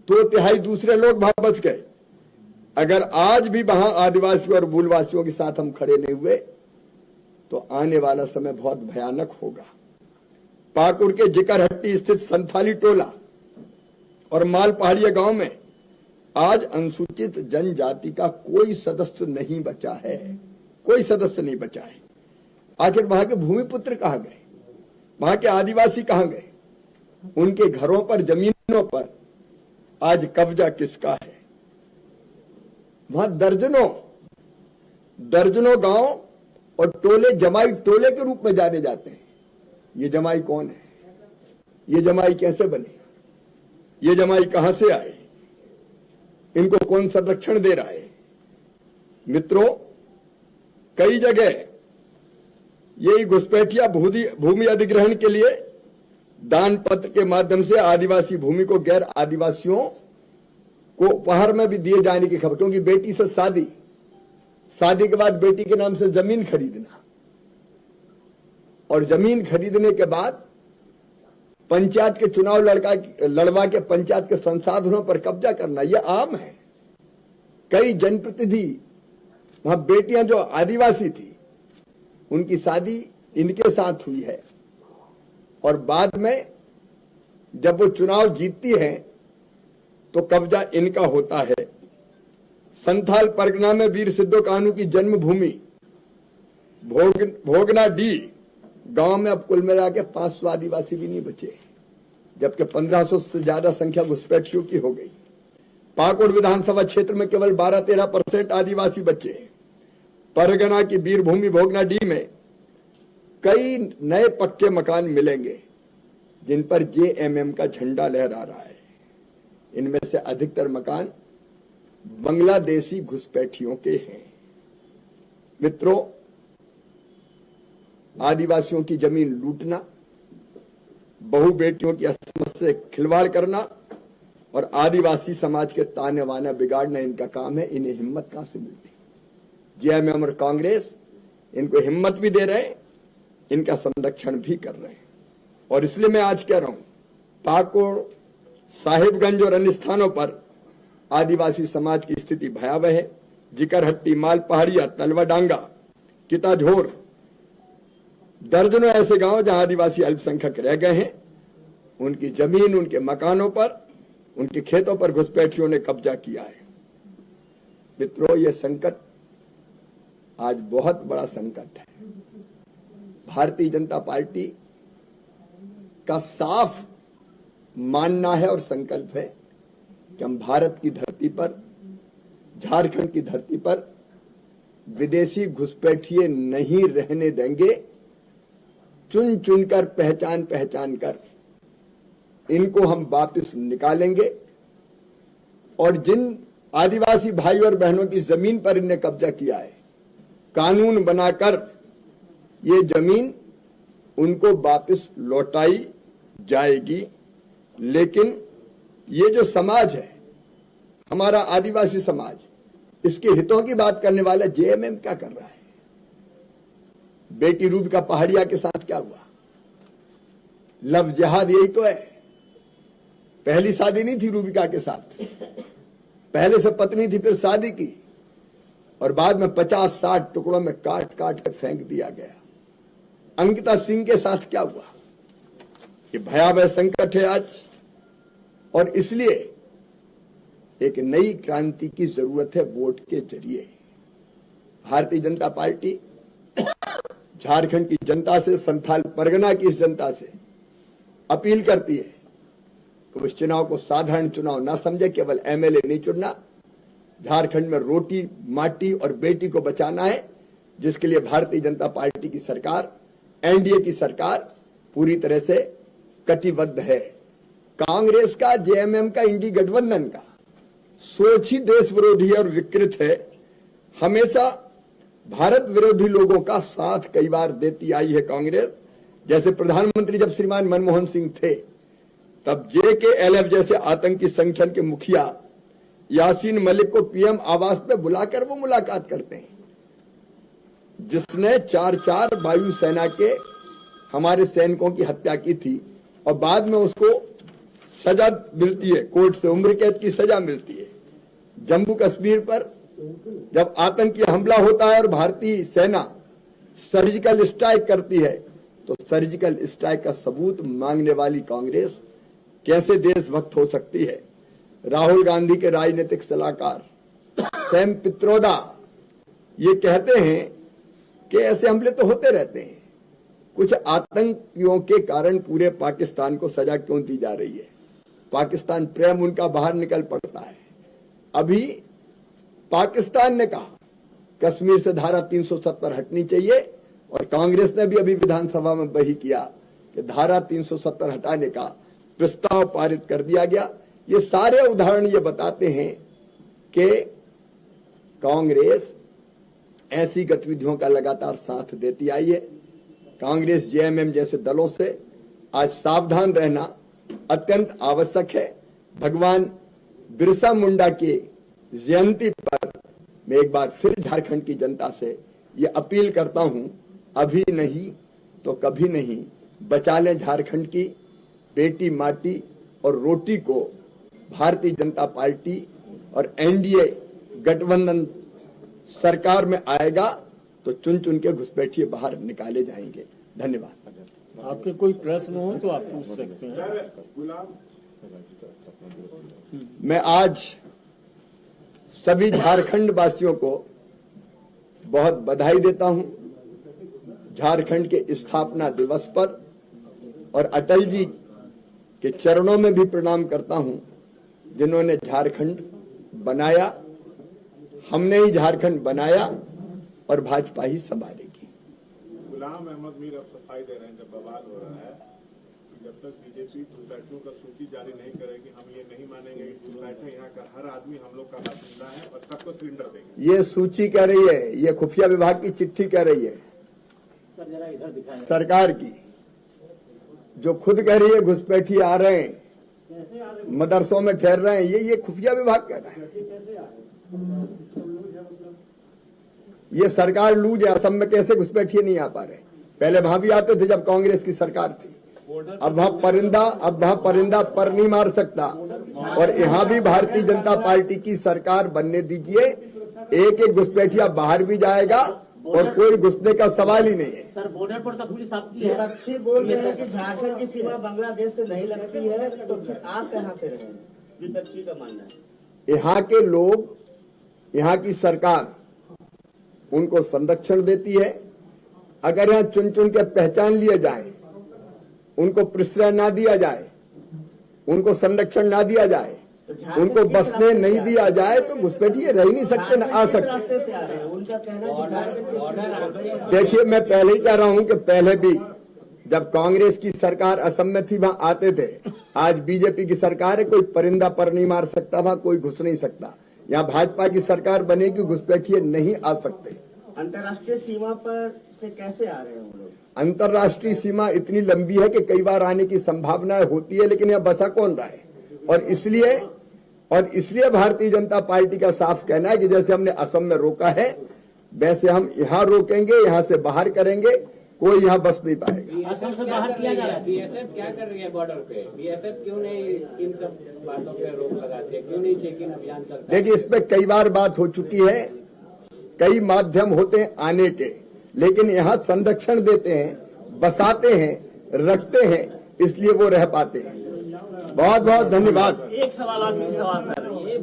2 तिहाई दूसरे लोग वहां बस गए। अगर आज भी वहां आदिवासियों और मूलवासियों के साथ हम खड़े नहीं हुए तो आने वाला समय बहुत भयानक होगा। पाकुड़ के जिकरहट्टी स्थित संथाली टोला और माल पहाड़िया गांव में आज अनुसूचित जनजाति का कोई सदस्य नहीं बचा है, कोई सदस्य नहीं बचा है। आखिर वहां के भूमिपुत्र कहां गए, वहां के आदिवासी कहां गए? उनके घरों पर, जमीनों पर आज कब्जा किसका है? वहां दर्जनों गांव और टोले जमाई टोले के रूप में जाने जाते हैं। ये जमाई कौन है? ये जमाई कैसे बने? ये जमाई कहां से आए? इनको कौन संरक्षण दे रहा है? मित्रों, कई जगह यही घुसपैठिया भूमि अधिग्रहण के लिए दान पत्र के माध्यम से आदिवासी भूमि को गैर आदिवासियों को उपहार में भी दिए जाने की खबर। क्योंकि बेटी से शादी के बाद बेटी के नाम से जमीन खरीदना और जमीन खरीदने के बाद पंचायत के चुनाव लड़वा के पंचायत के संसाधनों पर कब्जा करना, यह आम है। कई जनप्रतिनिधि वहां बेटियां जो आदिवासी थी उनकी शादी इनके साथ हुई है और बाद में जब वो चुनाव जीतती हैं तो कब्जा इनका होता है। संथाल परगना में वीर सिद्धो कान्हू की जन्मभूमि भोगना डी गांव में अब कुल मिला के 500 आदिवासी भी नहीं बचे, जबकि 1500 से ज्यादा संख्या घुसपैठियों की हो गई। पाकुड़ विधानसभा क्षेत्र में केवल 12-13% आदिवासी बचे। परगना की वीरभूमि भोगना डी में कई नए पक्के मकान मिलेंगे जिन पर जेएमएम का झंडा लहरा रहा है। इनमें से अधिकतर मकान बांग्लादेशी घुसपैठियों के हैं। मित्रों, आदिवासियों की जमीन लूटना, बहु बेटियों की असमत से खिलवाड़ करना और आदिवासी समाज के ताने वाने बिगाड़ना इनका काम है। इन्हें हिम्मत कहां से मिलती? जेएमएम और कांग्रेस इनको हिम्मत भी दे रहे हैं, इनका संरक्षण भी कर रहे हैं। और इसलिए मैं आज कह रहा हूं, पाकुड़, साहिबगंज और अन्य स्थानों पर आदिवासी समाज की स्थिति भयावह है। जिकरहट्टी, माल पहाड़िया, तलवा डांगा, किताझोर, दर्जनों ऐसे गांव जहां आदिवासी अल्पसंख्यक रह गए हैं, उनकी जमीन, उनके मकानों पर, उनके खेतों पर घुसपैठियों ने कब्जा किया है। मित्रों, यह संकट आज बहुत बड़ा संकट है। भारतीय जनता पार्टी का साफ मानना है और संकल्प है कि हम भारत की धरती पर, झारखंड की धरती पर विदेशी घुसपैठिए नहीं रहने देंगे। चुन चुनकर, पहचान कर इनको हम वापस निकालेंगे और जिन आदिवासी भाई और बहनों की जमीन पर इन्हें कब्जा किया है, कानून बनाकर ये जमीन उनको वापस लौटाई जाएगी। लेकिन ये जो समाज है, हमारा आदिवासी समाज, इसके हितों की बात करने वाला जेएमएम क्या कर रहा है? बेटी रूबिका पहाड़िया के साथ क्या हुआ? लव जिहाद यही तो है। पहली शादी नहीं थी रूबिका के साथ, पहले से पत्नी थी, फिर शादी की और बाद में 50-60 टुकड़ों में काट काट कर फेंक दिया गया। अंकिता सिंह के साथ क्या हुआ? ये भयावह संकट है आज और इसलिए एक नई क्रांति की जरूरत है वोट के जरिए। भारतीय जनता पार्टी झारखंड की जनता से, संथाल परगना की इस जनता से अपील करती है कि इस चुनाव को साधारण चुनाव ना समझे। केवल एमएलए नहीं चुनना, झारखंड में रोटी, माटी और बेटी को बचाना है, जिसके लिए भारतीय जनता पार्टी की सरकार, एनडीए की सरकार पूरी तरह से कटिबद्ध है। कांग्रेस का, जेएमएम का, इंडी गठबंधन का सोच ही देश विरोधी और विकृत है। हमेशा भारत विरोधी लोगों का साथ कई बार देती आई है कांग्रेस। जैसे प्रधानमंत्री जब श्रीमान मनमोहन सिंह थे, तब JKLF जैसे आतंकी संगठन के मुखिया यासीन मलिक को पीएम आवास पे बुलाकर वो मुलाकात करते हैं, जिसने 4 वायुसेना के हमारे सैनिकों की हत्या की थी और बाद में उसको सजा मिलती है, कोर्ट से उम्र कैद की सजा मिलती है। जम्मू कश्मीर पर जब आतंकी हमला होता है और भारतीय सेना सर्जिकल स्ट्राइक करती है, तो सर्जिकल स्ट्राइक का सबूत मांगने वाली कांग्रेस कैसे देशभक्त हो सकती है? राहुल गांधी के राजनीतिक सलाहकार सैम पित्रोदा ये कहते हैं कि ऐसे हमले तो होते रहते हैं, कुछ आतंकियों के कारण पूरे पाकिस्तान को सजा क्यों दी जा रही है? पाकिस्तान प्रेम उनका बाहर निकल पड़ता है। अभी पाकिस्तान ने कहा कश्मीर से धारा 370 हटनी चाहिए, और कांग्रेस ने भी अभी विधानसभा में वही किया कि धारा 370 हटाने का प्रस्ताव पारित कर दिया गया। ये सारे उदाहरण ये बताते हैं कि कांग्रेस ऐसी गतिविधियों का लगातार साथ देती आई है। कांग्रेस जेएमएम जैसे दलों से आज सावधान रहना अत्यंत आवश्यक है। भगवान बिरसा मुंडा की जयंती पर मैं एक बार फिर झारखंड की जनता से ये अपील करता हूं, अभी नहीं तो कभी नहीं, बचा लें झारखंड की बेटी माटी और रोटी को। भारतीय जनता पार्टी और एनडीए गठबंधन सरकार में आएगा तो चुन चुन के घुसपैठिए बाहर निकाले जाएंगे। धन्यवाद। आपके कोई प्रश्न हो तो आप पूछ सकते हैं। मैं आज सभी झारखंड वासियों को बहुत बधाई देता हूं झारखंड के स्थापना दिवस पर, और अटल जी के चरणों में भी प्रणाम करता हूं जिन्होंने झारखंड बनाया। हमने ही झारखंड बनाया और भाजपा ही संभालेगी। गुलाम अहमद मीर अब सफाई दे रहे हैं जब बवाल हो रहा है कि जब तक बीजेपी घुसपैठियों का सूची जारी नहीं करेगी हम ये नहीं मानेंगे कि घुसपैठे यहाँ का हर आदमी हम लोग का बासिंदा है और सबको सिलेंडर देंगे। ये सूची कह रही है, ये खुफिया विभाग की चिट्ठी कह रही है सरकार की, जो खुद कह रही है घुसपैठी आ रहे हैं, मदरसों में ठहर रहे हैं, ये खुफिया विभाग कह रहा है। ये सरकार लूज है। असम में कैसे घुसपैठिए नहीं आ पा रहे? पहले वहां भी आते थे जब कांग्रेस की सरकार थी। अब वहां परिंदा पर नहीं मार सकता। और यहां भी भारतीय जनता पार्टी की सरकार बनने दीजिए, एक एक घुसपैठिया बाहर भी जाएगा और कोई घुसने का सवाल ही नहीं है। सर, बॉर्डर पर तो पुलिस आपकी है। विपक्षी बोल रहे हैं कि झारखंड की सीमा बांग्लादेश से नहीं लगती है, तो फिर आप कहां से रहे? विपक्षी का मानना है यहाँ के लोग, यहाँ की सरकार उनको संरक्षण देती है। अगर यहाँ चुन चुन के पहचान लिए जाए, उनको प्रश्रय ना दिया जाए, उनको संरक्षण ना दिया जाए, उनको बसने नहीं दिया जाए, तो घुसपैठिए रह ही नहीं सकते, ना आ सकते। देखिए, मैं पहले ही कह रहा हूं कि पहले भी जब कांग्रेस की सरकार असम में थी वहां आते थे। आज बीजेपी की सरकार है, कोई परिंदा पर नहीं मार सकता, वहां कोई घुस नहीं सकता। यहाँ भाजपा की सरकार बनेगी, घुसपैठिए नहीं आ सकते। अंतर्राष्ट्रीय सीमा पर से कैसे आ रहे हैं वो लोग? अंतर्राष्ट्रीय सीमा इतनी लंबी है कि कई बार आने की संभावना होती है, लेकिन यहाँ बसा कौन रहा है? और इसलिए भारतीय जनता पार्टी का साफ कहना है कि जैसे हमने असम में रोका है, वैसे हम यहाँ रोकेंगे, यहाँ से बाहर करेंगे, कोई यहाँ बस नहीं पाएगा। असम से बाहर किया जा रहा है। बीएसएफ क्या कर रही है बॉर्डर पे? बीएसएफ क्यों नहीं इन सब बातों पे रोक लगाते, क्यों नहीं चेकिंग अभियान चलता? देखिए, इस पे कई बार बात हो चुकी है, कई माध्यम होते हैं आने के, लेकिन यहाँ संरक्षण देते हैं, बसाते हैं, रखते हैं, इसलिए वो रह पाते हैं। बहुत बहुत धन्यवाद। एक सवाल, आखिरी सवाल सर, ये